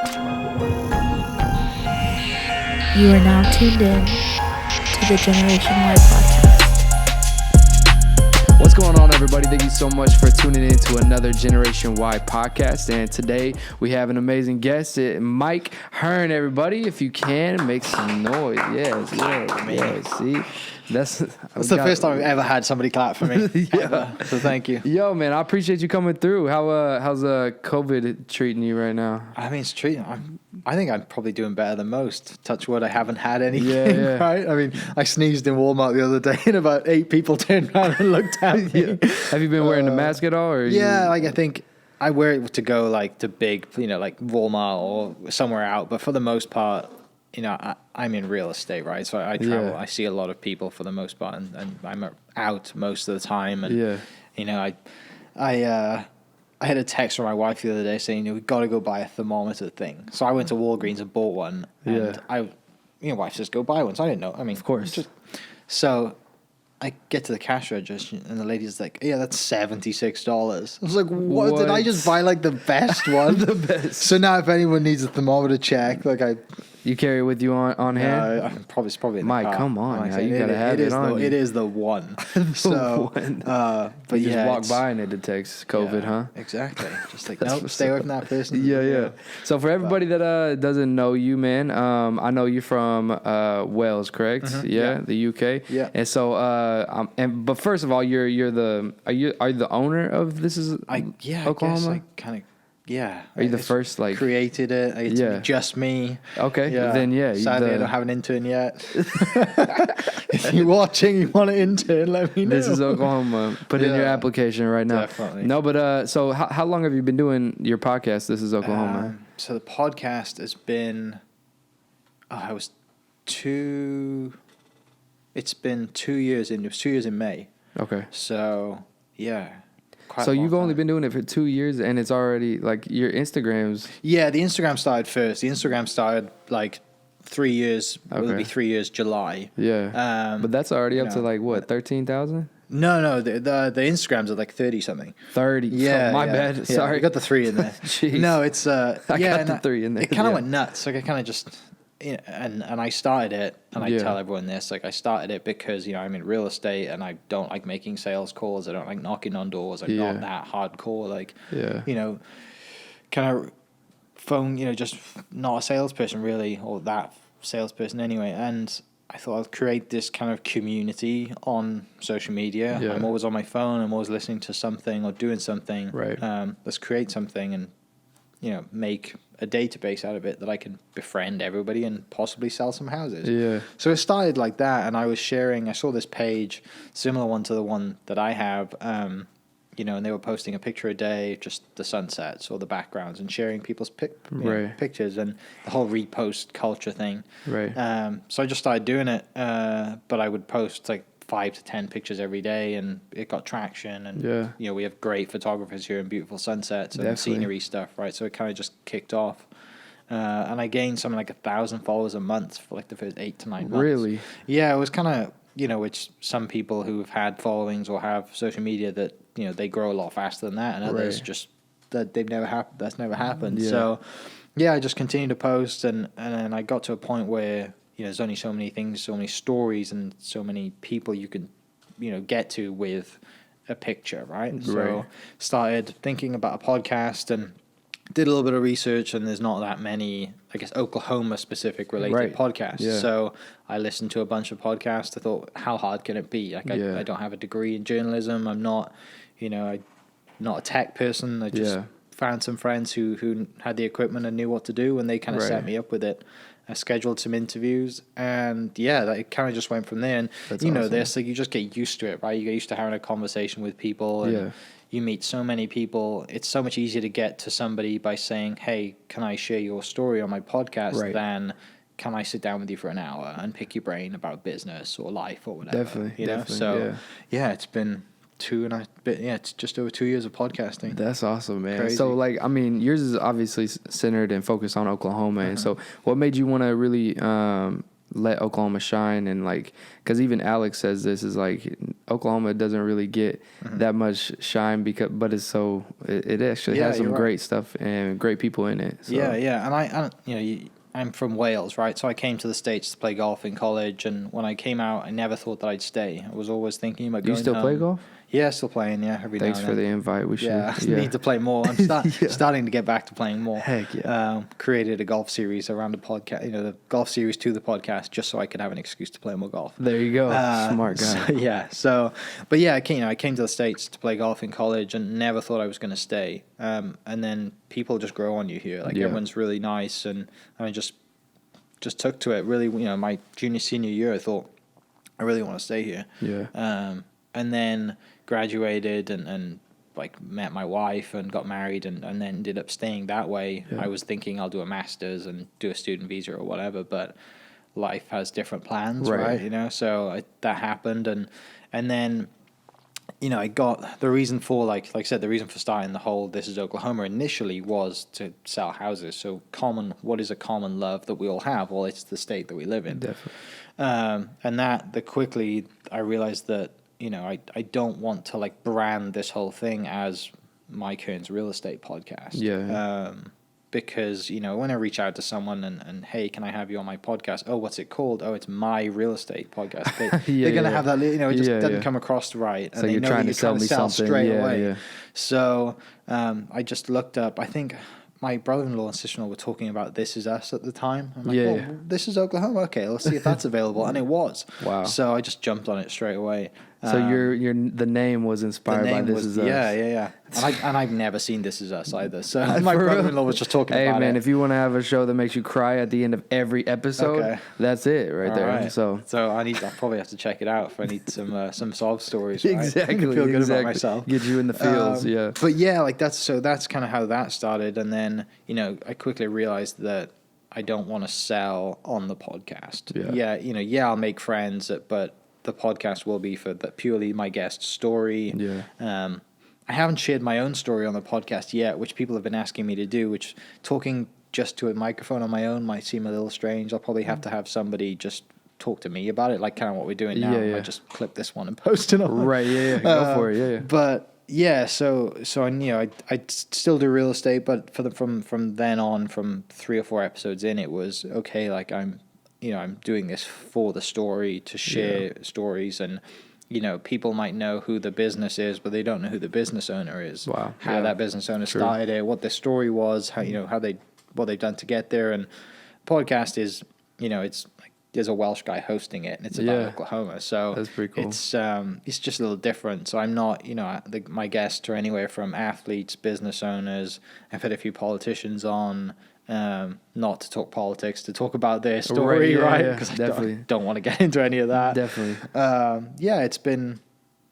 You are now tuned in to the GNWY podcast. What's going on, everybody? Thank you so much for tuning in to another Generation Y podcast. And today we have an amazing guest, Mike Hearn. Everybody, if you can, make some noise. Yes. See, that's the first time I've ever had somebody clap for me. Yeah. So thank you. Yo, man, I appreciate you coming through. How's COVID treating you right now? I mean, it's treating. I think I'm probably doing better than most. Touch wood, I haven't had anything. Yeah. Right? I mean, I sneezed in Walmart the other day, and about 8 people turned around and looked at me. Yeah. Have you been wearing the mask at all? Or I think I wear it to go like to big, like Walmart or somewhere out. But for the most part, I'm in real estate, right? So I travel. Yeah. I see a lot of people for the most part, and I'm out most of the time. And I had a text from my wife the other day saying, we got to go buy a thermometer thing. So I went to Walgreens and bought one. And wife says, go buy one. So I didn't know. I mean, of course. So I get to the cash register and the lady's like, yeah, that's $76. I was like, what? Did I just buy like the best one? The best. So now if anyone needs a thermometer check, You carry it with you on hand? It's probably in the Mike, car. come on. Like, You got to have it on you. It is the one. But you just walk by and it detects COVID, huh? Exactly. Just like, nope, stay away from that person. Yeah. So for everybody that doesn't know you, man, I know you're from Wales, correct? Mm-hmm. Yeah, the UK. Yeah. And so, but first of all, are you the owner of this? Is I Oklahoma? guess I kind of. Yeah. Are you the first, created it? It's just me. Okay. Yeah. Then, Sadly, I don't have an intern yet. If you're watching, you want an intern, let me know. This is Oklahoma. Put in your application right now. Definitely. No, but so how long have you been doing your podcast? This is Oklahoma. So the podcast has been, it's been 2 years it was 2 years in May. Okay. So, yeah. So you've only been doing it for 2 years, and it's already like your Instagram's. Yeah, the Instagram started first. The Instagram started like 3 years. Okay. It'll be 3 years July. Yeah. But that's already up to like what, 13,000? No. The Instagrams are like 30 something. 30. Yeah. Oh, my bad. Yeah, Sorry. I got the 3 in there. Jeez. No, it's I got the 3 in there. It kind of went nuts. Like I kind of just. And I started it, and I tell everyone this, like I started it because, I'm in real estate and I don't like making sales calls. I don't like knocking on doors. I'm not that hardcore. Kind of phone, just not a salesperson really, or that salesperson anyway. And I thought I'd create this kind of community on social media. Yeah. I'm always on my phone. I'm always listening to something or doing something. Right. Let's create something and, make a database out of it that I can befriend everybody and possibly sell some houses. Yeah. So it started like that, and I saw this page, similar one to the one that I have, and they were posting a picture a day, just the sunsets or the backgrounds, and sharing people's pictures and the whole repost culture thing. Right. So I just started doing it, but I would post like 5 to 10 pictures every day, and it got traction. And we have great photographers here and beautiful sunsets and scenery stuff, right? So it kind of just kicked off, and I gained something like 1,000 followers a month for like the first 8 to 9 months. Really? Yeah, it was kind of which some people who've had followings or have social media that they grow a lot faster than that, and others just that that's never happened. Yeah. So I just continued to post, and then I got to a point where. There's only so many things, so many stories, and so many people you can, get to with a picture, right? So started thinking about a podcast and did a little bit of research, and there's not that many, I guess, Oklahoma-specific related podcasts. Yeah. So I listened to a bunch of podcasts. I thought, how hard can it be? Like, I don't have a degree in journalism. I'm not, I'm not a tech person. I just found some friends who had the equipment and knew what to do, and they kind of set me up with it. I scheduled some interviews, and it kind of just went from there. And know this, like you just get used to it, right? You get used to having a conversation with people, and you meet so many people. It's so much easier to get to somebody by saying, "Hey, can I share your story on my podcast?" than can I sit down with you for an hour and pick your brain about business or life or whatever. Definitely. So it's been. It's just over 2 years of podcasting. That's awesome, man. Crazy. So, yours is obviously centered and focused on Oklahoma. And so, what made you want to really let Oklahoma shine? And, because even Alex says this is, Oklahoma doesn't really get that much shine but it actually has some great stuff and great people in it. So. Yeah. And I'm from Wales, right? So I came to the States to play golf in college, and when I came out, I never thought that I'd stay. I was always thinking about going. You still play golf? Yeah, still playing. Yeah, every Thanks now for and the then. invite. We should. Yeah, I need to play more. I'm starting to get back to playing more. Heck yeah. Created a golf series around the podcast. The golf series to the podcast, just so I could have an excuse to play more golf. There you go. Smart guy. But yeah, I came to the States to play golf in college, and never thought I was going to stay. And then people just grow on you here. Like everyone's really nice, and I just took to it. Really, my senior year, I thought I really want to stay here. Yeah. And then graduated and like met my wife and got married and then ended up staying that way. I was thinking I'll do a master's and do a student visa or whatever, but life has different plans, right? So that happened, and then I got the reason for like I said, the reason for starting the whole This Is Oklahoma initially was to sell houses. So what is a common love that we all have? Well, it's the state that we live in. Definitely. And quickly I realized that I don't want to like brand this whole thing as Mike Hearn's real estate podcast. Yeah. Because, when I reach out to someone and hey, can I have you on my podcast? Oh, what's it called? Oh, it's my real estate podcast. They're going to have that, it just doesn't come across right. So you're trying to sell me something straight away. Yeah. So I just looked up, I think my brother-in-law and sister-in-law were talking about This Is Us at the time. I'm like, This is Oklahoma. Okay, let's see if that's available. And it was. Wow. So I just jumped on it straight away. So the name was inspired by This Is Us. Yeah. And I've never seen This Is Us either. So my brother-in-law was just talking about it. Hey, man, if you want to have a show that makes you cry at the end of every episode, that's it right there. Right. So I'll probably have to check it out if I need some sob stories. Right? Exactly. Feel good about myself. Get you in the feels, yeah. But yeah, like that's kind of how that started. And then, I quickly realized that I don't want to sell on the podcast. Yeah, I'll make friends, but the podcast will be for purely my guest story. Yeah. I haven't shared my own story on the podcast yet, which people have been asking me to do, which talking just to a microphone on my own might seem a little strange. I'll probably have to have somebody just talk to me about it, like kind of what we're doing now. I just clip this one and post it on. Right, yeah. Go for it, yeah. But yeah, so I still do real estate, but from then on, from 3 or 4 episodes in, it was okay. Like I'm doing this for the story, to share stories, and people might know who the business is, but they don't know who the business owner is. Wow. How that business owner started it, what their story was, how what they've done to get there. And podcast is, it's like there's a Welsh guy hosting it, and it's about Oklahoma. So that's pretty cool. It's just a little different. So I'm not, my guests are anywhere from athletes, business owners. I've had a few politicians on. Not to talk politics, to talk about their story, right? Because I don't want to get into any of that. Definitely. It's been,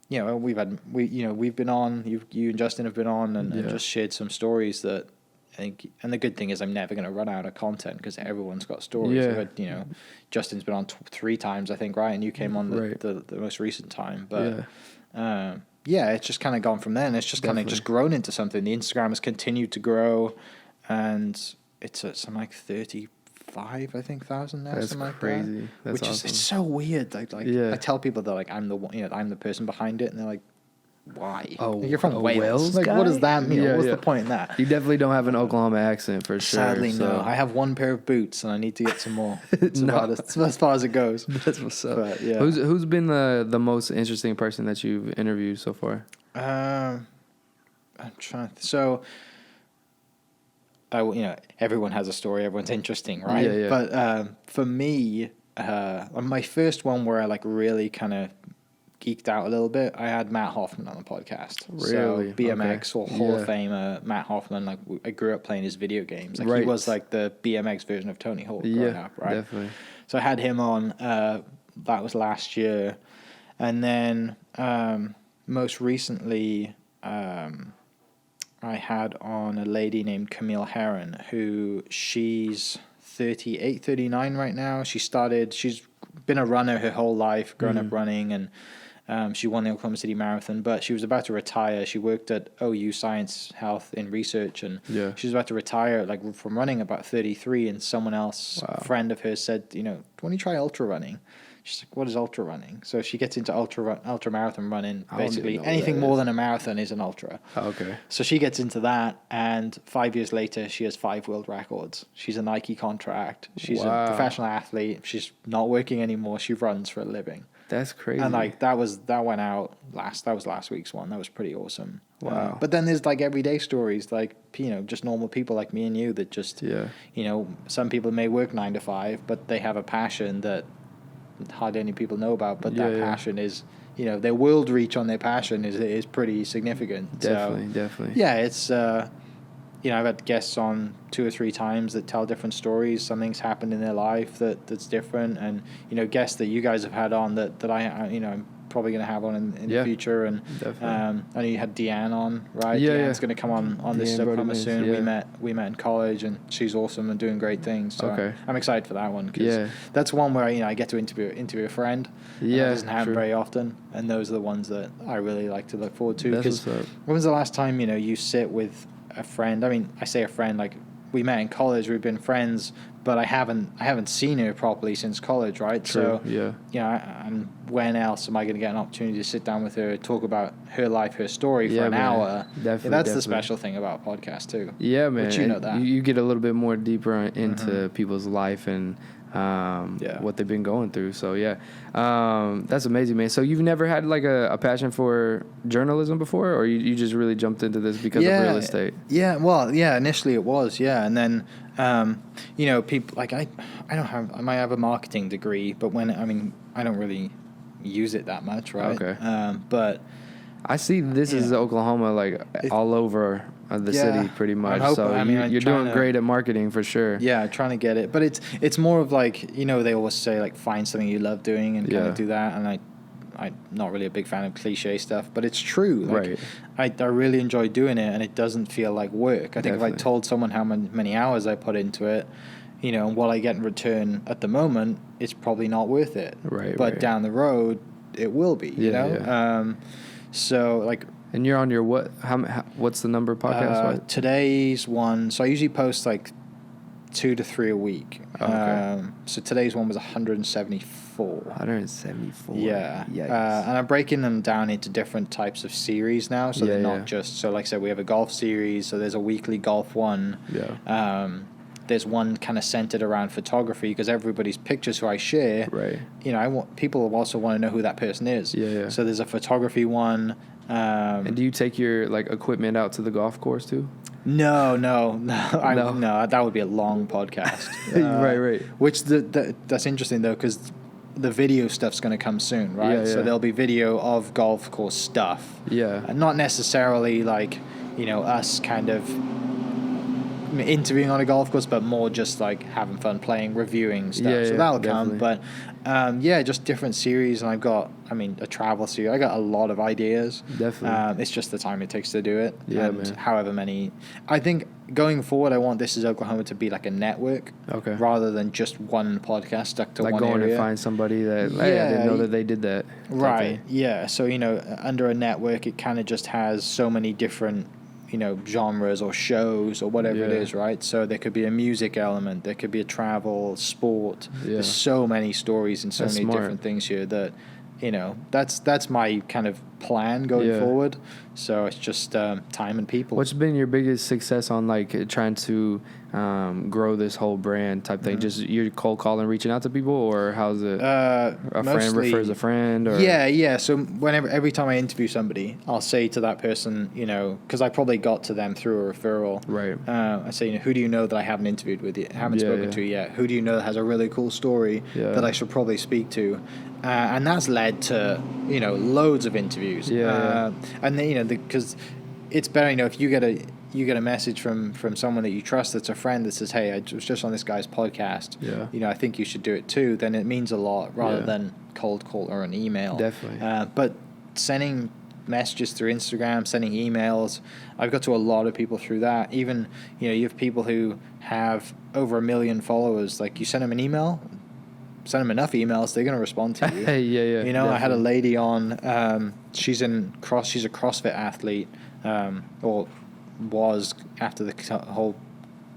we've been on. You and Justin have been on, and just shared some stories that I think. And the good thing is, I'm never going to run out of content because everyone's got stories. Yeah. Justin's been on 3 times, I think, right? And you came on the most recent time, but. It's just kind of gone from there, and it's just kind of just grown into something. The Instagram has continued to grow, and it's at some like 35, I think, thousand now. That's something like crazy. That, That's which awesome. is it's so weird. Like I tell people that like I'm the one, I'm the person behind it, and they're like, why? Oh, you're from Wales. Wales like, guy? what does that mean? Yeah, What's the point in that? You definitely don't have an Oklahoma accent for sure. Sadly, so. no. I have 1 pair of boots, and I need to get some more. It's about as far as it goes. That's what's up. But, yeah. Who's been the most interesting person that you've interviewed so far? I'm trying to. So. Everyone has a story. Everyone's interesting, right? Yeah. But for me, my first one where I like really kind of geeked out a little bit, I had Matt Hoffman on the podcast. Really? So BMX or Hall of Famer Matt Hoffman. Like I grew up playing his video games. Like he was like the BMX version of Tony Hawk growing up, right? Definitely. So I had him on. That was last year, and then most recently. I had on a lady named Camille Hearn, who she's 38, 39 right now. She's been a runner her whole life, grown up running, and she won the Oklahoma City Marathon, but she was about to retire. She worked at OU Science Health in research, and she was about to retire from running about 33, and someone else, a friend of hers, said, do you want to try ultra running? She's like, what is ultra running? So she gets into ultra marathon running. Basically, know anything what that more is. than a marathon is an ultra. Oh, okay. So she gets into that, and 5 years later, she has 5 world records. She's a Nike contract. She's Wow. a professional athlete. She's not working anymore. She runs for a living. That's crazy. And like that went out that was last week's one. That was pretty awesome. Wow. But then there's like everyday stories, like, you know, just normal people like me and you that just, Yeah. you know, some people may work 9 to 5, but they have a passion that hardly any people know about. But that passion is, you know, their world reach on their passion is pretty significant. Definitely. Yeah, it's you know, I've had guests on 2 or 3 times that tell different stories. Something's happened in their life that's different, and you know, guests that you guys have had on that I you know, I'm probably going to have on in the future. And I know you had Deanne on, right? Yeah, Deanne's going to come on this Oklahoma soon. Yeah. We met in college, and she's awesome and doing great things. So I'm excited for that one, because that's one where, you know, I get to interview a friend. Yeah, that doesn't happen very often, and those are the ones that I really like to look forward to. Because when was the last time, you know, you sit with a friend? I mean, I say a friend, like, we met in college, we've been friends, but I haven't seen her properly since college, right? True. So you know, and when else am I going to get an opportunity to sit down with her, talk about her life, her story for an hour? Definitely. That's the special thing about podcasts too. Yeah, man. But you know that you get a little bit more deeper into people's life and what they've been going through. So that's amazing, man. So you've never had like a passion for journalism before, or you just really jumped into this because of real estate? Yeah, well, yeah, initially it was, and then you know, people like I might have a marketing degree, but I don't really use it that much, right? Okay. But I see this is Oklahoma, like all over the city pretty much. You're doing great at marketing for sure. Yeah, trying to get it. But it's more of like, you know, they always say like find something you love doing and kind of do that. And I'm not really a big fan of cliche stuff, but it's true. Like, I really enjoy doing it, and it doesn't feel like work. I think if I told someone how many hours I put into it, you know, and what I get in return at the moment, it's probably not worth it. But down the road, it will be. You know. So like. And you're on your what? What's the number podcast? Today's one. So I usually post like 2 to 3 a week. So today's one was 174. 174. Yeah. And I'm breaking them down into different types of series now. So they're not just. So like I said, we have a golf series. So there's a weekly golf one. Yeah. There's one kind of centered around photography, because everybody's pictures who I share. Right. You know, people also want to know who that person is. Yeah. So there's a photography one. And do you take your like equipment out to the golf course too? No. No, that would be a long podcast. Right. Which that's interesting though, because the video stuff's going to come soon, right? Yeah. So there'll be video of golf course stuff. Yeah. And not necessarily like, you know, us kind of interviewing on a golf course, but more just like having fun playing, reviewing stuff. So that'll come. But just different series. And I've got, a travel series. I got a lot of ideas. Definitely. It's just the time it takes to do it. Yeah, and man. However many. I think going forward, I want This Is Oklahoma to be like a network. Okay. Rather than just one podcast stuck to one area. Like going and find somebody that, hey, I didn't know that they did that. Right. Yeah. So, you know, under a network, it kind of just has so many different, you know, genres or shows or whatever it is, right? So there could be a music element, there could be a travel, sport. There's so many stories and so many different things here that, you know, that's my kind of plan going forward. So it's just time and people. What's been your biggest success on like trying to grow this whole brand type thing? Just you're cold calling, reaching out to people, or how's it? A friend refers a friend, or So every time I interview somebody, I'll say to that person, you know, because I probably got to them through a referral. Right. I say, you know, who do you know that I haven't interviewed with yet, haven't spoken to yet? Who do you know that has a really cool story that I should probably speak to? And that's led to, you know, loads of interviews. And then, you know, because it's better, you know, if you get a message from someone that you trust that's a friend that says, hey, I was just on this guy's podcast. Yeah. You know, I think you should do it too. Then it means a lot rather than cold call or an email. Definitely. But sending messages through Instagram, sending emails, I've got to a lot of people through that. Even, you know, you have people who have over 1 million followers. Like, you send them an email, send them enough emails, they're going to respond to you. You know, definitely. I had a lady on, she's a CrossFit athlete, or was after the whole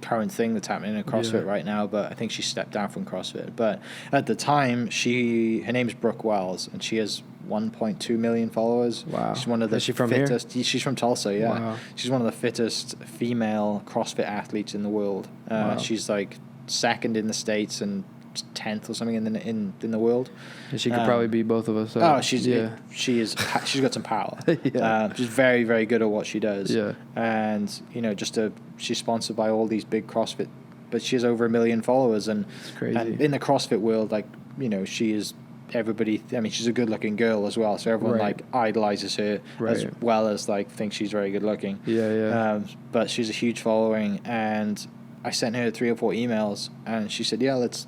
current thing that's happening in CrossFit right now, but I think she stepped down from CrossFit. But at the time, her name's Brooke Wells, and she has 1.2 million followers. Wow. She's one of the Is she from fittest. here? She's from Tulsa, yeah. Wow. She's one of the fittest female CrossFit athletes in the world. Wow. She's like second in the States and 10th or something in the world. And she could probably beat both of us. She's got some power. Yeah. She's very, very good at what she does. Yeah. And she's sponsored by all these big CrossFit, but she has over 1 million followers, and It's crazy. And in the CrossFit world, like, she is everybody. I mean, she's a good-looking girl as well, so everyone like idolizes her as well as like thinks she's very good-looking. Yeah. But she's a huge following, and I sent her 3 or 4 emails, and she said, "Yeah, let's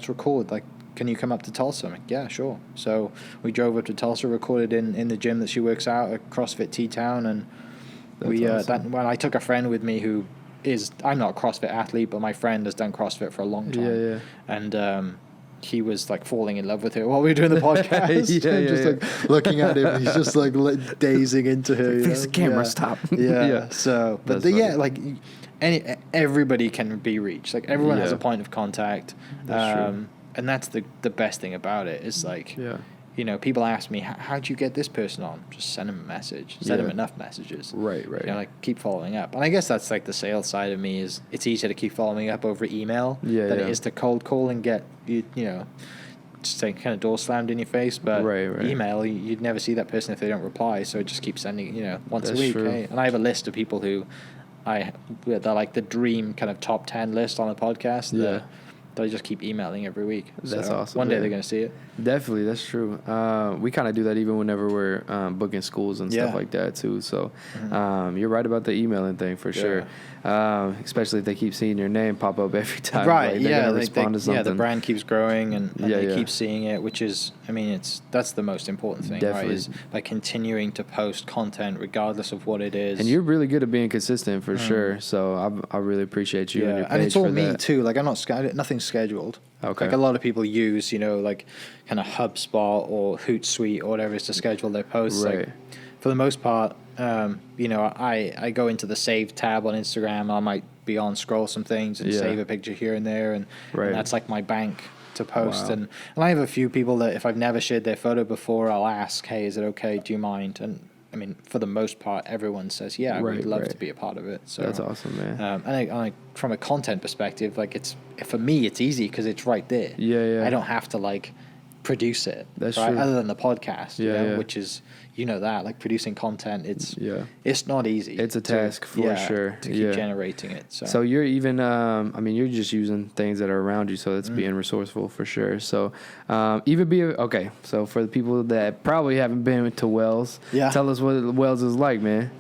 record. Like, can you come up to Tulsa?" I'm like, "Yeah, sure." So we drove up to Tulsa, recorded in the gym that she works out at CrossFit T-Town, and awesome. I took a friend with me who I'm not a CrossFit athlete, but my friend has done CrossFit for a long time. Yeah. And he was like falling in love with her while we were doing the podcast. Like looking at him, he's just like dazing into her. Fix the camera, stop. Yeah. So, but like everybody can be reached. Like everyone has a point of contact. That's true. And that's the best thing about it is like, people ask me, how'd you get this person on? Just send them a message. Send them enough messages. Right. Like keep following up. And I guess that's like the sales side of me is it's easier to keep following up over email than it is to cold call and get, just like kind of door slammed in your face. But email, you'd never see that person if they don't reply. So just keep sending, once a week. Hey? And I have a list of people who they're like the dream kind of top 10 list on a podcast. Yeah. They just keep emailing every week. That's awesome. One day they're going to see it. Definitely, that's true. We kind of do that even whenever we're booking schools and stuff like that too. So you're right about the emailing thing for sure. Especially if they keep seeing your name pop up every time. Right, like, they're gonna respond to something. Yeah, the brand keeps growing and they keep seeing it, which is, I mean, that's the most important thing, Definitely. right? Is by continuing to post content regardless of what it is. And you're really good at being consistent for sure. So I really appreciate you and your page and it's all for me that. too. Like nothing's scheduled. Okay. Like a lot of people use, like kind of HubSpot or Hootsuite or whatever it is to schedule their posts. Right. Like, for the most part, I go into the save tab on Instagram. I might be on scroll some things and save a picture here and there, and that's like my bank to post. Wow. And I have a few people that if I've never shared their photo before, I'll ask, "Hey, is it okay? Do you mind?" And I mean, for the most part, everyone says, "Yeah, I would love to be a part of it." So that's awesome, man. and from a content perspective, like for me, it's easy because it's right there. Yeah. I don't have to like produce it. That's right? true. Other than the podcast, which is that like producing content, it's not easy. It's a task for sure to keep generating it. So you're even you're just using things that are around you, so it's being resourceful for sure. So so for the people that probably haven't been to Wells, tell us what Wells is like, man.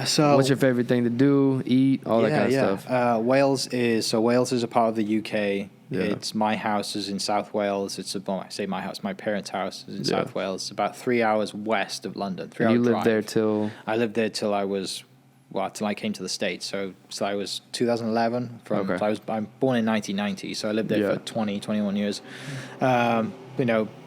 So what's your favorite thing to do, eat, all that kind of stuff? Wales is a part of the UK. Yeah. It's my house is in South Wales. I say my house. My parents' house is in South Wales. It's about 3 hours west of London. 3 hour drive. You lived there till? I lived there till I was, till I came to the States. So I was 2011. I'm born in 1990, so I lived there for 21 years.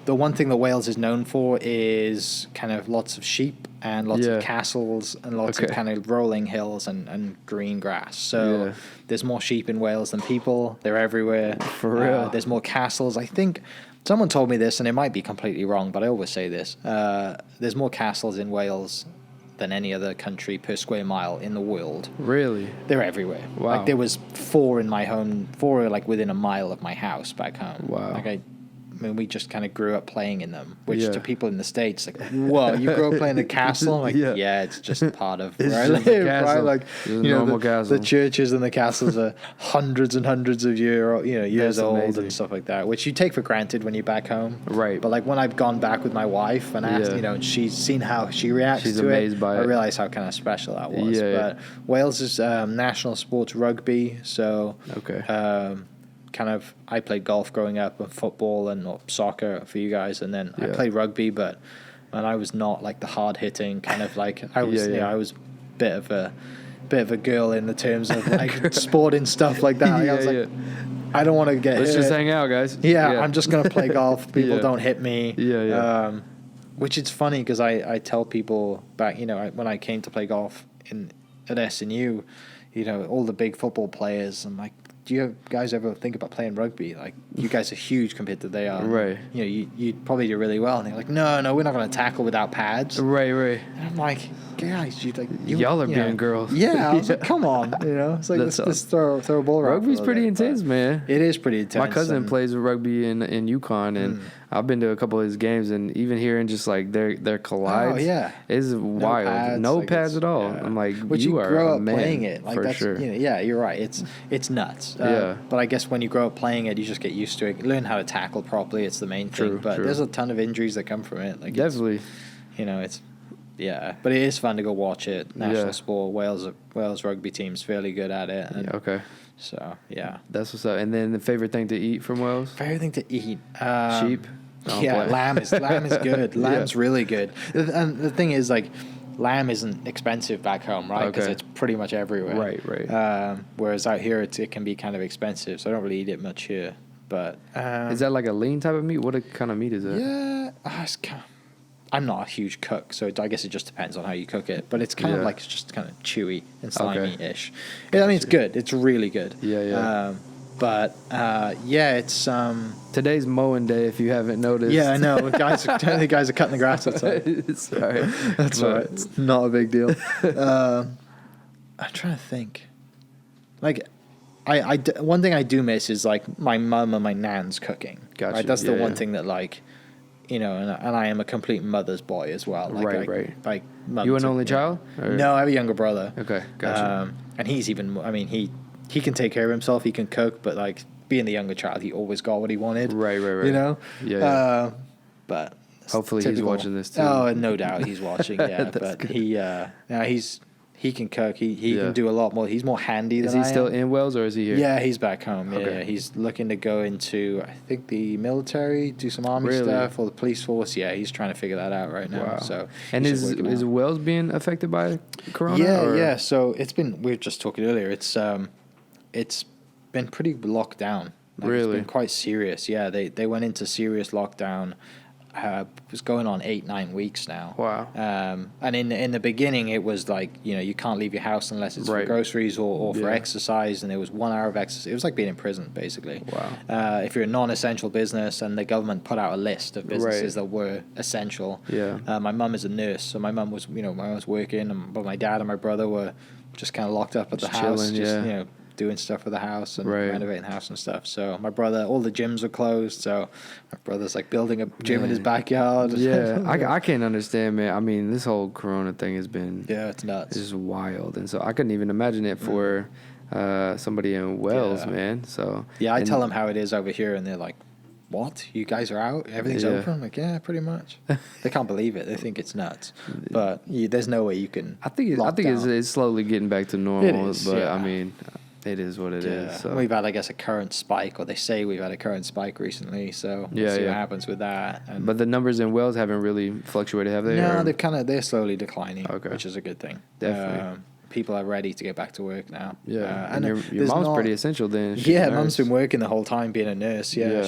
The one thing that Wales is known for is kind of lots of sheep and lots of castles and lots of kind of rolling hills and green grass. So there's more sheep in Wales than people. They're everywhere. For real. There's more castles. I think someone told me this, and it might be completely wrong, but I always say this. There's more castles in Wales than any other country per square mile in the world. Really? They're everywhere. Wow. Like there was 4 in my home, 4 like within a mile of my house back home. Wow. Like I mean, we just kind of grew up playing in them, which to people in the States, like, whoa, you grew up playing the castle? I'm like, it's just part of where I live, right? Like, the churches and the castles are hundreds and hundreds of years old and stuff like that, which you take for granted when you're back home. Right. But like when I've gone back with my wife and asked, and she's seen how she reacts to amazed it, by I realized how kind of special that was. But Wales is national sports rugby, so kind of I played golf growing up and football and soccer for you guys, and then I played rugby, but I was not like the hard hitting kind of like I was I was a bit of a girl in the terms of like sport and stuff like that. Like, I was like, I don't want to get Let's just hang out, guys. I'm just gonna play golf. People don't hit me. Which is funny because I tell people back when I came to play golf at SNU, all the big football players. I'm like, do you guys ever think about playing rugby? Like, you guys are huge compared to they are. Right. You'd probably do really well. And they're like, no, we're not going to tackle without pads. Right. And I'm like, guys, y'all are being girls. Yeah, I was like, come on, It's like, let's just throw a ball around. Rugby's pretty intense, man. It is pretty intense. My cousin plays rugby in Yukon, and I've been to a couple of his games, and even hearing just like their collides, is wild. No pads at all. Yeah. I'm like, but you are grow a up man, playing it, like for that's sure. You're right. It's nuts. But I guess when you grow up playing it, you just get used to it. Learn how to tackle properly. It's the main thing. But there's a ton of injuries that come from it. Like definitely, it's. Yeah, but it is fun to go watch it. National sport. Wales rugby team's fairly good at it. And okay. So yeah, that's what's up. And then the favorite thing to eat from Wales? Favorite thing to eat? Sheep. Lamb is good. Lamb's really good. And the thing is, like, lamb isn't expensive back home, right? Because it's pretty much everywhere. Right. Whereas out here, it can be kind of expensive, so I don't really eat it much here. But is that like a lean type of meat? What kind of meat is that? Yeah, I'm not a huge cook, so I guess it just depends on how you cook it. But it's kind of like, it's just kind of chewy and slimy-ish. I mean, it's good. It's really good. Yeah. It's today's mowing day. If you haven't noticed. Yeah, I know. The guys are cutting the grass outside. Sorry, that's all right. It's not a big deal. I'm trying to think. Like, one thing I do miss is like my mum and my nan's cooking. Gotcha. Right? That's the one thing that, like, and I am a complete mother's boy as well. Like, right. Like, you an only child? Or? No, I have a younger brother. Okay, gotcha. And he's even. I mean, he can take care of himself. He can cook, but like being the younger child, he always got what he wanted. Right. Yeah. But hopefully he's watching this too. Oh, no doubt he's watching. Yeah, but good. He can cook. He can do a lot more. He's more handy than I am. Is he still in Wales or is he here? Yeah, he's back home. Okay. Yeah, he's looking to go into, I think, the military, do some army stuff, or the police force. Yeah, he's trying to figure that out right now. Wow. So, and is Wales being affected by Corona? Yeah. So it's been. We were just talking earlier. It's been pretty locked down. Like, really, it's been quite serious. Yeah, they went into serious lockdown. It was going on 8-9 weeks now. Wow. And in the beginning, it was like, you can't leave your house unless it's for groceries or for exercise. And it was 1 hour of exercise. It was like being in prison, basically. Wow. If you're a non-essential business, and the government put out a list of businesses that were essential. Yeah. My mum is a nurse, so my mum was, working, but my dad and my brother were just kind of locked up at the house, chilling, doing stuff for the house and renovating the house and stuff. So my brother, all the gyms are closed. So my brother's like building a gym in his backyard. Yeah, I can't understand, man. I mean, this whole Corona thing has been it's nuts. It's just wild, and so I couldn't even imagine it for somebody in Wales, man. So I tell them how it is over here, and they're like, "What? You guys are out? Everything's open?" I'm like, "Yeah, pretty much." They can't believe it. They think it's nuts. But there's no way you can. I think it's slowly getting back to normal. It is, but I mean, it is what it is. So. We've had, I guess, a current spike, or they say we've had a current spike recently. So we'll see what happens with that. And but the numbers in Wales haven't really fluctuated, have they? No, they're slowly declining, which is a good thing. Definitely. People are ready to get back to work now. Yeah, and your mom's pretty essential then. Mom's been working the whole time being a nurse. Yeah.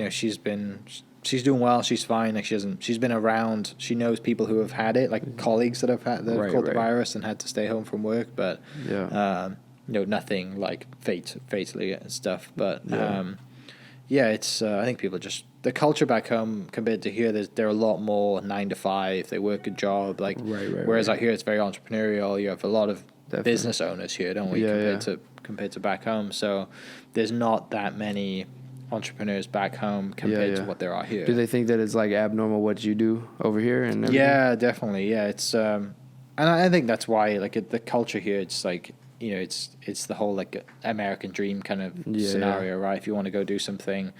She's doing well. She's fine. Like, she's been around. She knows people who have had it, like colleagues that have caught the virus and had to stay home from work. But nothing like fatally and stuff. But it's I think people just, the culture back home compared to here, they're a lot more 9 to 5. They work a job, like whereas out here it's very entrepreneurial. You have a lot of business owners here, don't we? Compared to back home. So there's not that many entrepreneurs back home compared to what there are here. Do they think that it's like abnormal what you do over here? And everything? Yeah, definitely. Yeah, it's and I think that's why, like, the culture here, it's like, it's the whole like American dream kind of scenario, right? If you want to go do something,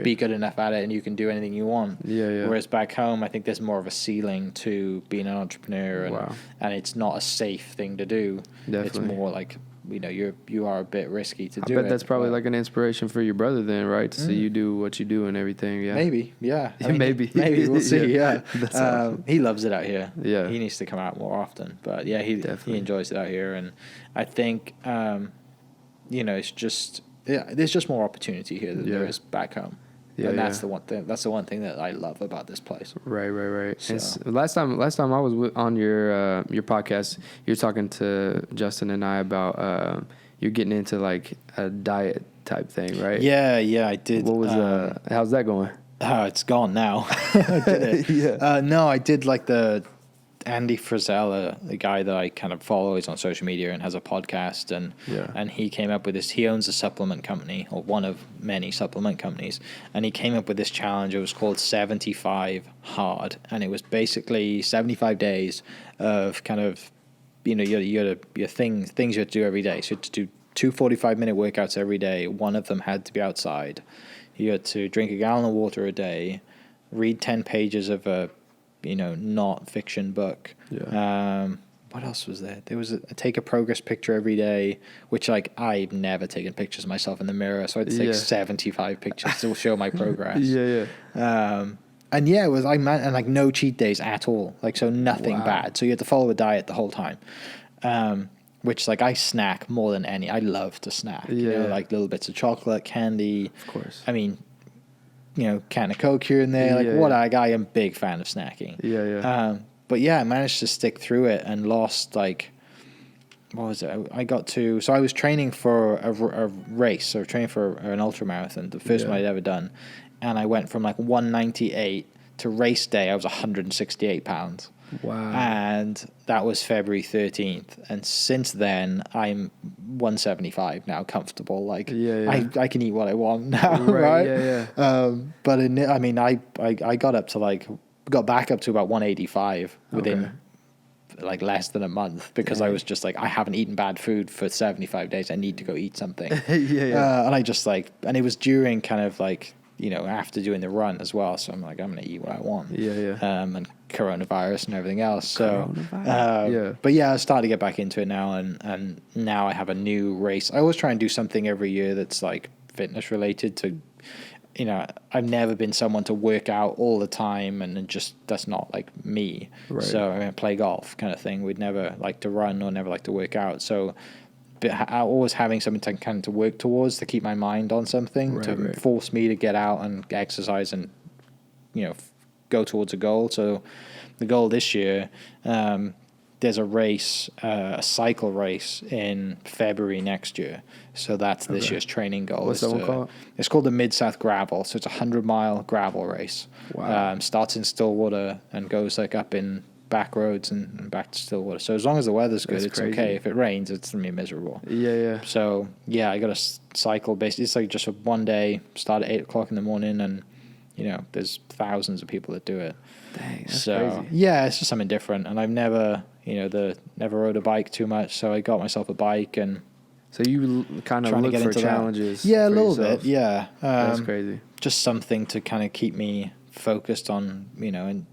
be good enough at it, and you can do anything you want. Whereas back home, I think there's more of a ceiling to being an entrepreneur, and it's not a safe thing to do. Definitely. It's more like, you are a bit risky to do it. I bet that's probably like an inspiration for your brother then, right? To see you do what you do and everything. Yeah. Maybe. Yeah. I mean, maybe we'll see. Yeah. That's awesome. He loves it out here. Yeah. He needs to come out more often. But yeah, he enjoys it out here, and I think it's just there's just more opportunity here than there is back home. and that's the one thing. That's the one thing that I love about this place. Right. So. Last time I was on your podcast, you were talking to Justin and I about you're getting into like a diet type thing, right? Yeah, I did. What was how's that going? Oh, it's gone now. I did it. Yeah. No, I did like the Andy Frisella, the guy that I kind of follow. He's on social media and has a podcast, and he came up with this. He owns a supplement company, or one of many supplement companies, and he came up with this challenge. It was called 75 Hard, and it was basically 75 days of kind of, your things you had to do every day. So you had to do 2 45-minute workouts every day. One of them had to be outside. You had to drink a gallon of water a day, read 10 pages of a not fiction book. Yeah. What else was there? There was take a progress picture every day, which like I've never taken pictures of myself in the mirror, so I'd take 75 pictures to show my progress. Yeah. And yeah, it was and like no cheat days at all, like so nothing bad. So you had to follow a diet the whole time. Which like I snack more than any. I love to snack. Like little bits of chocolate, candy. Of course. I mean, can of Coke here and there. I am a big fan of snacking. Yeah. But yeah, I managed to stick through it and lost like, what was it? So I was training for a race, so training for an ultra marathon, the first one I'd ever done. And I went from like 198 to race day, I was 168 pounds. Wow. And that was February 13th. And since then, I'm 175 now, comfortable. Like, I can eat what I want now, right? Yeah. But I got back up to about 185 within like less than a month, because I was just like, I haven't eaten bad food for 75 days. I need to go eat something. And I just like, and it was during kind of like, after doing the run as well. So I'm like, I'm going to eat what I want. And coronavirus and everything else. So, but yeah, I started to get back into it now. And now I have a new race. I always try and do something every year that's like fitness related to, I've never been someone to work out all the time, and just, that's not like me. Right. So I play golf kind of thing. We'd never like to run or never like to work out. So, but always having something to work towards, to keep my mind on something, force me to get out and exercise and, go towards a goal. So the goal this year, there's a race, a cycle race in February next year. So that's this year's training goal. What's that one called? It's called the Mid-South Gravel. So it's a 100-mile gravel race. Wow. Starts in Stillwater and goes like up in back roads and back to Stillwater. So as long as the weather's good, it's crazy. Okay. If it rains, it's gonna be miserable. Yeah. So yeah, I got to cycle. Basically, it's like just a one day. Start at 8 o'clock in the morning, and there's thousands of people that do it. Dang, that's crazy. Yeah, it's just something different. And I've never, never rode a bike too much, so I got myself a bike and. So you kind of look for challenges. Yeah, a little bit. Yeah, that's crazy. Just something to kind of keep me focused on, and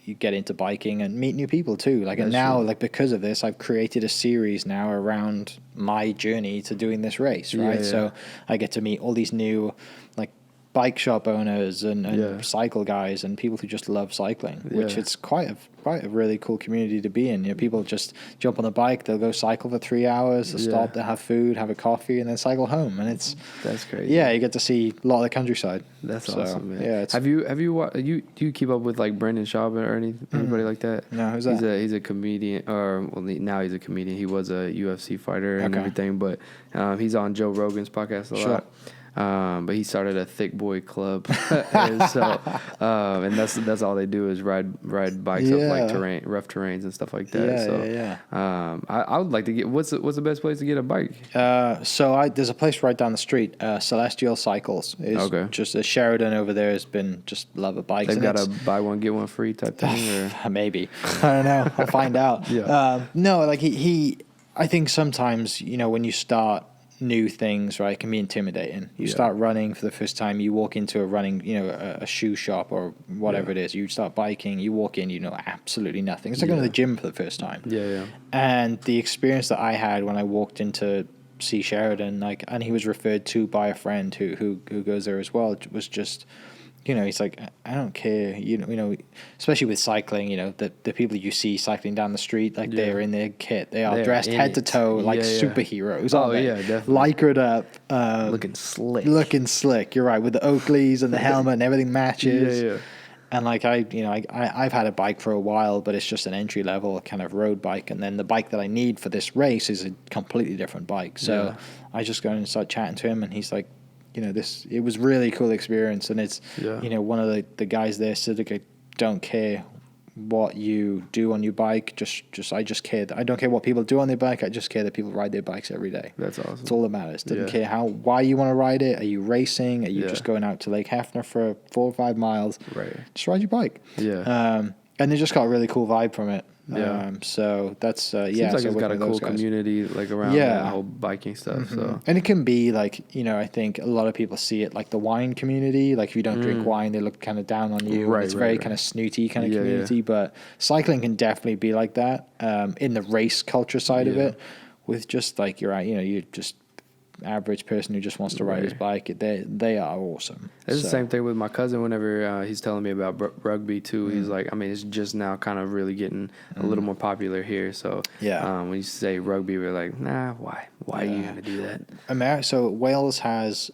you get into biking and meet new people too. Like, and now, like, because of this, I've created a series now around my journey to doing this race, right? Yeah. So I get to meet all these new, like, bike shop owners and cycle guys and people who just love cycling, which it's quite a really cool community to be in. People just jump on the bike, they'll go cycle for 3 hours, they'll stop, they'll have food, have a coffee, and then cycle home. And that's crazy. Yeah, you get to see a lot of the countryside. That's awesome, man. Yeah, have you do you keep up with like Brendan Schaub or anybody like that? No, who's that? He's a comedian, now he's a comedian. He was a UFC fighter and everything, but he's on Joe Rogan's podcast a lot. But he started a thick boy club, and so and that's all they do is ride bikes up like rough terrains and stuff like that. I would like to get what's the best place to get a bike? So there's a place right down the street, Celestial Cycles. Just a Sheridan over there has been just love a bike. They've got a buy one get one free type thing, or maybe I don't know. I'll find out. No, like he I think sometimes when you start new things, right, it can be intimidating. You start running for the first time, you walk into a running, a shoe shop or whatever it is, you start biking, you walk in, absolutely nothing. It's like going to the gym for the first time. And the experience that I had when I walked into C. Sheridan, and he was referred to by a friend who goes there as well, was just he's like, I don't care, especially with cycling, the people you see cycling down the street, like they're in their kit, they are dressed head to toe like superheroes. Oh yeah, definitely. Lycra'd up, looking slick. You're right, with the Oakleys and the helmet and everything matches. Yeah. And like I've had a bike for a while, but it's just an entry level kind of road bike, and then the bike that I need for this race is a completely different bike. So I just go and start chatting to him, and he's like, it was really cool experience, and it's one of the guys there said, like, I don't care what you do on your bike, I just care. I don't care what people do on their bike. I just care that people ride their bikes every day. That's awesome. It's all that matters. Doesn't care why you want to ride it. Are you racing? Are you just going out to Lake Hefner for 4 or 5 miles? Right. Just ride your bike. Yeah. And they just got a really cool vibe from it. Yeah. So that's Seems like it's got a cool community like around that whole biking stuff. So and it can be like, I think a lot of people see it like the wine community. Like if you don't drink wine, they look kind of down on you. Right. It's very kind of snooty kind of community. Yeah. But cycling can definitely be like that in the race culture side of it. With just like you're just average person who just wants to ride his bike, they are awesome. It's the same thing with my cousin. Whenever he's telling me about rugby too, he's like, I mean, it's just now kind of really getting a little more popular here. So when you say rugby, we're like, nah, why are you gonna do that? So Wales has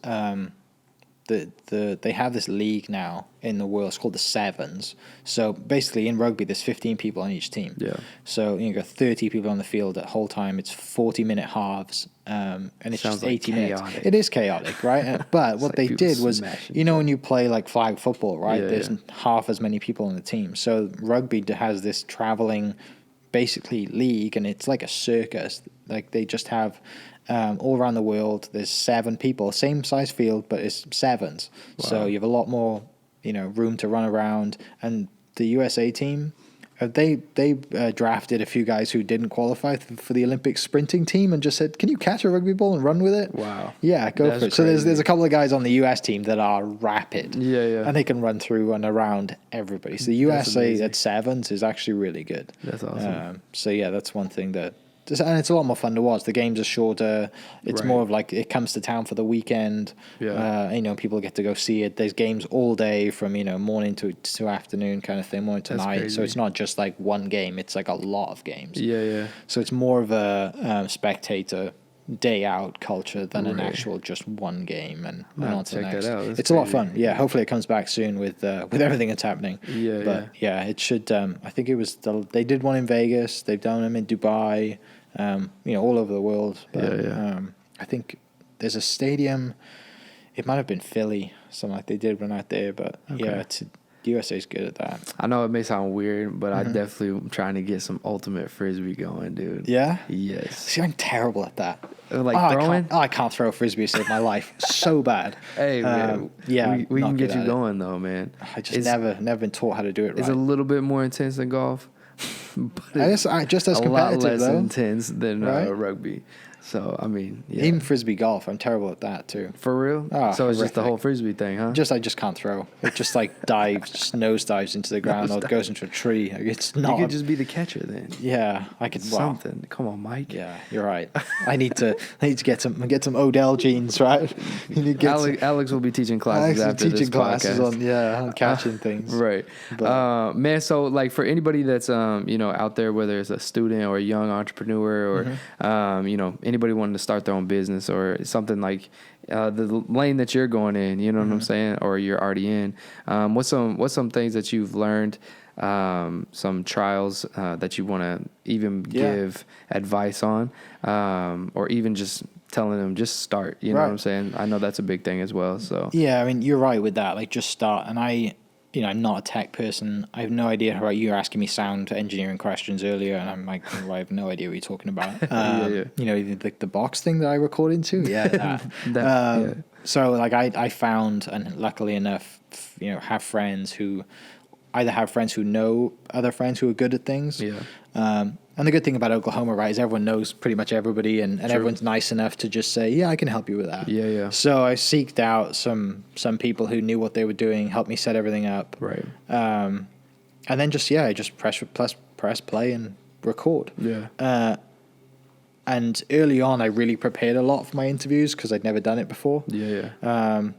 they have this league now in the world. It's called the Sevens. So basically in rugby, there's 15 people on each team. Yeah. So you got 30 people on the field at whole time. It's 40-minute halves. And it's just 80 minutes. It is chaotic, right? But what they did was, when you play like flag football, right? There's half as many people on the team. So rugby has this traveling, basically league, and it's like a circus. Like they just have all around the world. There's 7 people, same size field, but it's sevens. Wow. So you have a lot more, room to run around. And the USA team, they drafted a few guys who didn't qualify for the Olympic sprinting team and just said, "Can you catch a rugby ball and run with it?" Wow. Yeah, go for it. So there's a couple of guys on the US team that are rapid. Yeah. And they can run through and around everybody. So the USA at sevens is actually really good. That's awesome. So yeah, that's one thing and it's a lot more fun to watch. The games are shorter. It's more of like it comes to town for the weekend. Yeah. People get to go see it. There's games all day from morning to afternoon kind of thing, morning to night. Crazy. So it's not just like one game. It's like a lot of games. Yeah. So it's more of a spectator day out culture than an actual just one game and on to the next. That out. It's crazy. A lot of fun. Yeah. Hopefully it comes back soon with everything that's happening. Yeah. But it should. I think it was they did one in Vegas. They've done them in Dubai. All over the world. But, I think there's a stadium. It might have been Philly, something like they did one out there. But USA's good at that. I know it may sound weird, but I definitely am trying to get some ultimate frisbee going, dude. Yeah? Yes. See, I'm terrible at that. Like throwing? I can't throw a frisbee to save my life. So bad. Hey, man. We can get you going, though, man. I just never been taught how to do it right. It's a little bit more intense than golf. But I just as competitive, a lot less though. intense than rugby. So, I mean, even frisbee golf, I'm terrible at that too. For real? Oh, so it's just the whole frisbee thing, huh? I just can't throw. It just nose dives into the ground or goes into a tree. It's not. You could just be the catcher then. Yeah, I could. Something. Come on, Mike. Yeah, you're right. I need to get some Odell genes, right? Alex will be teaching classes after this podcast. On catching things. Right. But, man, so like for anybody that's out there, whether it's a student or a young entrepreneur or anybody wanting to start their own business or something like the lane that you're going in, you know what I'm saying, or you're already in. What's some things that you've learned, some trials that you want to even give advice on, or even just telling them just start, you know what I'm saying? I know that's a big thing as well. So yeah, I mean, you're right with that. Like just start. And I'm not a tech person. I have no idea how you were asking me sound engineering questions earlier, and I'm like, I have no idea what you're talking about. Like the box thing that I record into. Yeah. So like I found, and luckily enough, have friends who either have friends who know other friends who are good at things. Yeah. And the good thing about Oklahoma, right, is everyone knows pretty much everybody, and everyone's nice enough to just say, yeah, I can help you with that. Yeah. So I seeked out some people who knew what they were doing, helped me set everything up. Right. And then just press play and record. Yeah. And early on, I really prepared a lot for my interviews because I'd never done it before. Yeah.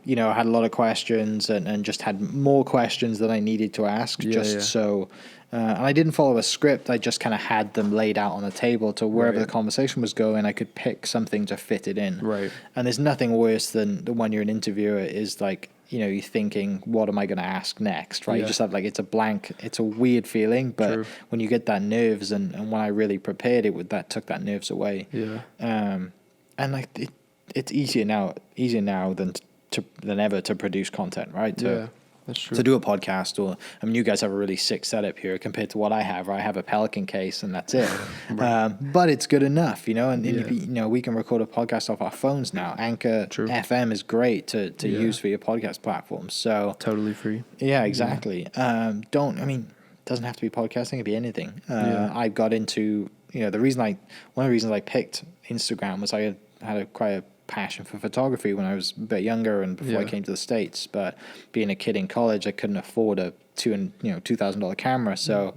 You know, I had a lot of questions and just had more questions than I needed to ask. So, and I didn't follow a script. I just kind of had them laid out on the table to wherever the conversation was going. I could pick something to fit it in. Right. And there's nothing worse than when you're an interviewer is like, you know, you're thinking, what am I going to ask next, right? You just have like, it's a blank, it's a weird feeling, but when you get that nerves and when I really prepared it, that took that nerves away. Yeah. And like, it's easier now than ever to produce content, right? That's true. To do a podcast, or I mean, you guys have a really sick setup here compared to what I have. I have a Pelican case, and that's it. But it's good enough, you know. And you know, we can record a podcast off our phones now. Anchor FM is great to use for your podcast platforms. So totally free. Yeah, exactly. It doesn't have to be podcasting; it could be anything. I got into, you know, one of the reasons I picked Instagram was I had quite a passion for photography when I was a bit younger and before I came to the States. But being a kid in college, I couldn't afford a $2,000 camera, so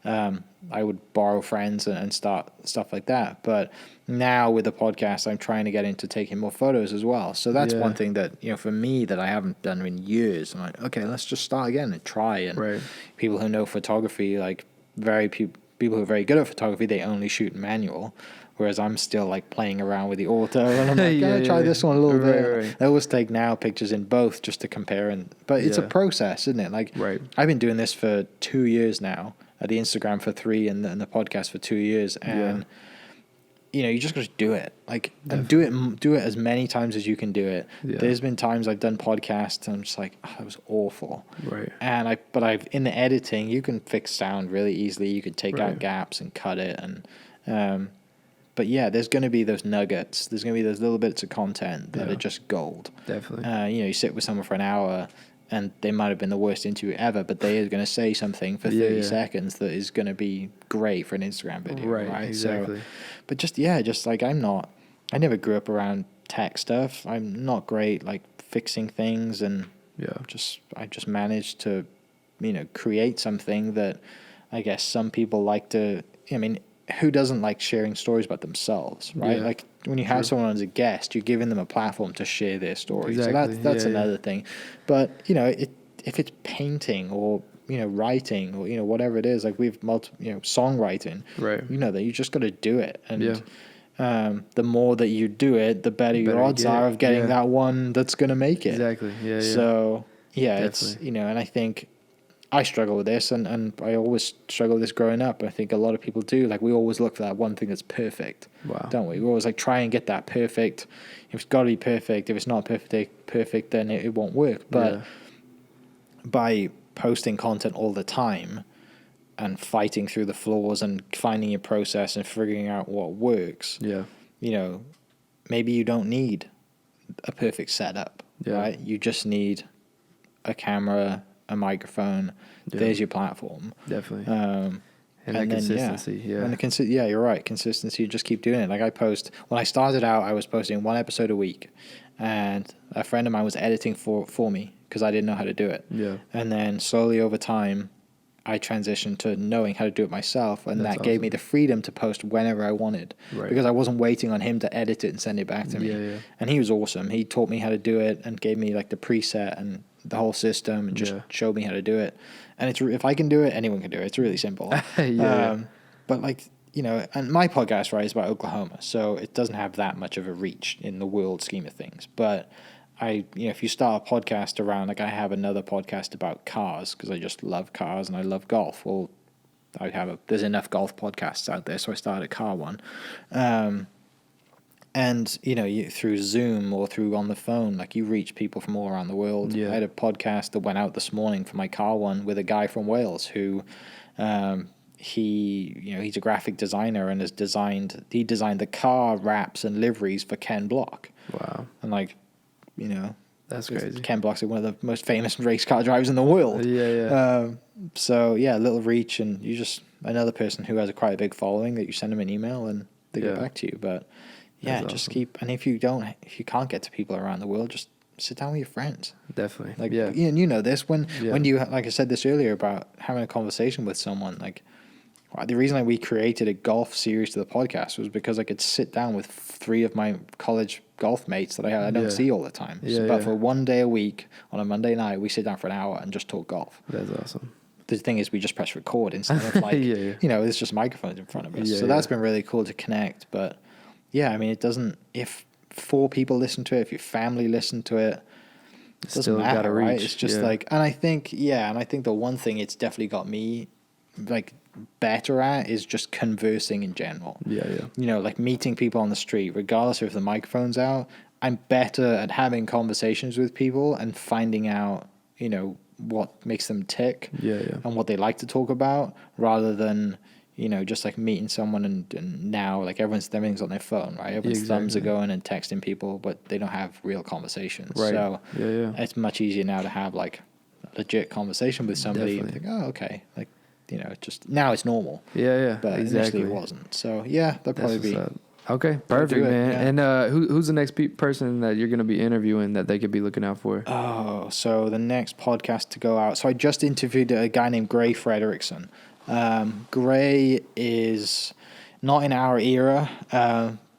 I would borrow friends and start stuff like that. But now with the podcast, I'm trying to get into taking more photos as well. So that's one thing that, you know, for me, that I haven't done in years. I'm like, okay, let's just start again and try. And people who know photography, like people who are very good at photography, they only shoot manual. Whereas I'm still like playing around with the auto, and I'm like, I'll try this one a little bit. I always take now pictures in both just to compare, but it's a process, isn't it? Like, I've been doing this for 2 years now, the Instagram for 3 and the podcast for 2 years, and you know, you just got to do it, like, and do it as many times as you can do it. There's been times I've done podcasts and I'm just like, oh, that was awful, and I've in the editing, you can fix sound really easily. You could take out gaps and cut it, and but yeah, there's going to be those nuggets. There's going to be those little bits of content that are just gold. Definitely. You know, you sit with someone for an hour, and they might have been the worst interview ever, but they are going to say something for 30 seconds that is going to be great for an Instagram video. Right. Exactly. So, but just like I never grew up around tech stuff. I'm not great like fixing things, and I just managed to, you know, create something that I guess some people like to. I mean, who doesn't like sharing stories about themselves, right? Like when you have someone as a guest, you're giving them a platform to share their story. Exactly. So that's another thing. But, you know, if it's painting or, you know, writing or, you know, whatever it is, like we've songwriting, you know, that you just got to do it. And the more that you do it, the better your odds are of getting that one that's going to make it. Exactly. So, Definitely. It's, you know, and I think I struggle with this, and I always struggle with this growing up. I think a lot of people do. Like, we always look for that one thing that's perfect, don't we? We always like try and get that perfect. If it's got to be perfect, if it's not perfect, then it won't work. But by posting content all the time and fighting through the flaws and finding your process and figuring out what works, you know, maybe you don't need a perfect setup, right? You just need a camera, a microphone. There's your platform. Definitely. And then, consistency. And you're right. Consistency. You just keep doing it. Like when I started out, I was posting 1 episode a week, and a friend of mine was editing for me because I didn't know how to do it. And then slowly over time, I transitioned to knowing how to do it myself, and that gave me the freedom to post whenever I wanted, because I wasn't waiting on him to edit it and send it back to me. And he was awesome. He taught me how to do it and gave me like the preset and the whole system and just showed me how to do it. And if I can do it, anyone can do it. It's really simple. But like, you know, and my podcast, right, is about Oklahoma, so it doesn't have that much of a reach in the world scheme of things. But if you start a podcast around, like I have another podcast about cars because I just love cars and I love golf. Well, there's enough golf podcasts out there, so I started a car one. And, you know, through Zoom or through on the phone, like you reach people from all around the world. I had a podcast that went out this morning for my car one with a guy from Wales who, he's a graphic designer and he designed the car wraps and liveries for Ken Block. Wow. And like, you know, that's crazy. Ken Block's like one of the most famous race car drivers in the world. So yeah, a little reach, and you just another person who has quite a big following that you send them an email and they get back to you. But yeah, that's just awesome. keep. And if you can't get to people around the world, just sit down with your friends. Definitely. Like, and you know this when you, like I said this earlier about having a conversation with someone, like The reason we created a golf series to the podcast was because I could sit down with 3 of my college golf mates that I don't see all the time. But for 1 day a week on a Monday night, we sit down for an hour and just talk golf. That's awesome. The thing is, we just press record instead of like, you know, it's just microphones in front of us. So that's been really cool to connect. But yeah, I mean, it doesn't, if 4 people listen to it, if your family listen to it, it doesn't matter, right? It's just like, and I think the one thing it's definitely got me like better at is just conversing in general. You know, like meeting people on the street, regardless of if the microphone's out, I'm better at having conversations with people and finding out, you know, what makes them tick and what they like to talk about, rather than, you know, just like meeting someone and now like everything's on their phone, right? Everyone's thumbs are going and texting people, but they don't have real conversations. So it's much easier now to have like a legit conversation with somebody and think, oh, okay, like, you know, just now it's normal. But initially it wasn't. So that'd probably be okay. Perfect, man. And who's the next person that you're going to be interviewing that they could be looking out for? Oh, so the next podcast to go out. So I just interviewed a guy named Gray Frederickson. Gray is not in our era,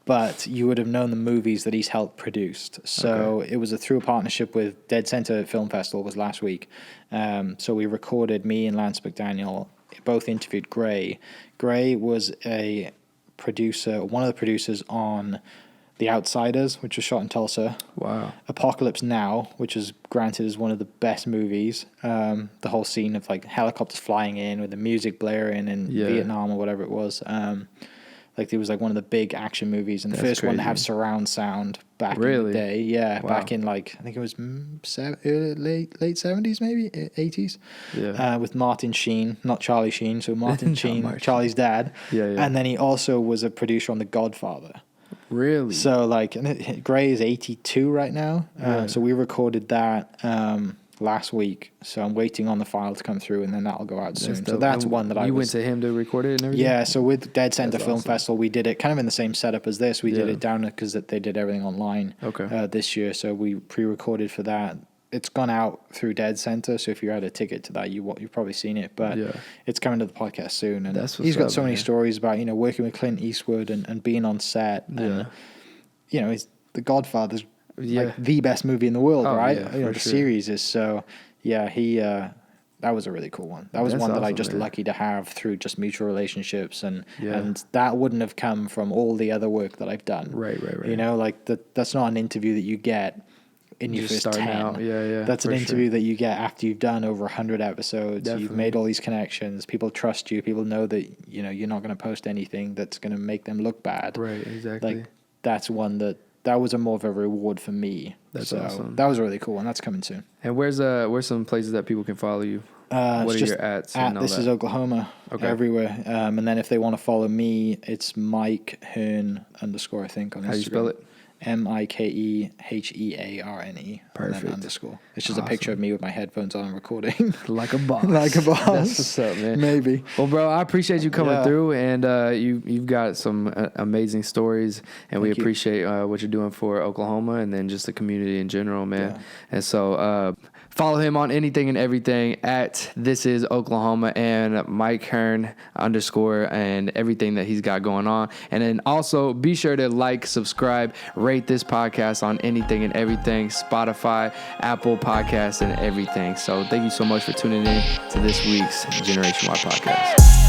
but you would have known the movies that he's helped produced. So it was through a partnership with Dead Center Film Festival, was last week. So we recorded, me and Lance McDaniel both interviewed Gray. Gray was a producer, one of the producers on The Outsiders, which was shot in Tulsa. Wow. Apocalypse Now, which is granted as one of the best movies. The whole scene of like helicopters flying in with the music blaring in Vietnam or whatever it was. Like it was like one of the big action movies, and the first one to have surround sound back in the day. Back in like, I think it was late 70s, maybe 80s. With Martin Sheen, not Charlie Sheen, so Martin Sheen, Charlie's dad. And then he also was a producer on The Godfather. Really? So like, and Gray is 82 right now. So we recorded that last week. So I'm waiting on the file to come through, and then that'll go out soon. So that's one that you went to him to record it and everything? Yeah, so with Dead Center Film Festival, we did it kind of in the same setup as this. We did it down because they did everything online this year. So we pre-recorded for that. It's gone out through Dead Center, so if you had a ticket to that, you've probably seen it. But it's coming to the podcast soon, and he's got so many stories about, you know, working with Clint Eastwood and being on set, and you know, The Godfather's like the best movie in the world, right? You know, the series is so. He that was a really cool one. That was one that I just lucky to have through just mutual relationships, and that wouldn't have come from all the other work that I've done. Right. You know, like that's not an interview that you get in your first 10. Out. That's an interview that you get after you've done over 100 episodes. Definitely. You've made all these connections. People trust you. People know that, you know, you're not going to post anything that's going to make them look bad. Right, exactly. Like that's one that was a more of a reward for me. That's awesome. That was a really cool one. That's coming soon. And where's some places that people can follow you? What are your @s? This is Oklahoma everywhere. And then if they want to follow me, it's Mike Hearn _ I think on Instagram. How do you spell it? MikeHearne. Perfect. _ It's just a picture of me with my headphones on recording. Like a boss. Like a boss. That's what's up, man. Maybe. Well, bro, I appreciate you coming through, and you've got some amazing stories, and we appreciate what you're doing for Oklahoma and then just the community in general, man. Yeah. And so follow him on anything and everything @This Is Oklahoma and Mike Hearn _ and everything that he's got going on. And then also be sure to like, subscribe, rate this podcast on anything and everything, Spotify, Apple Podcasts, and everything. So thank you so much for tuning in to this week's Generation Y podcast.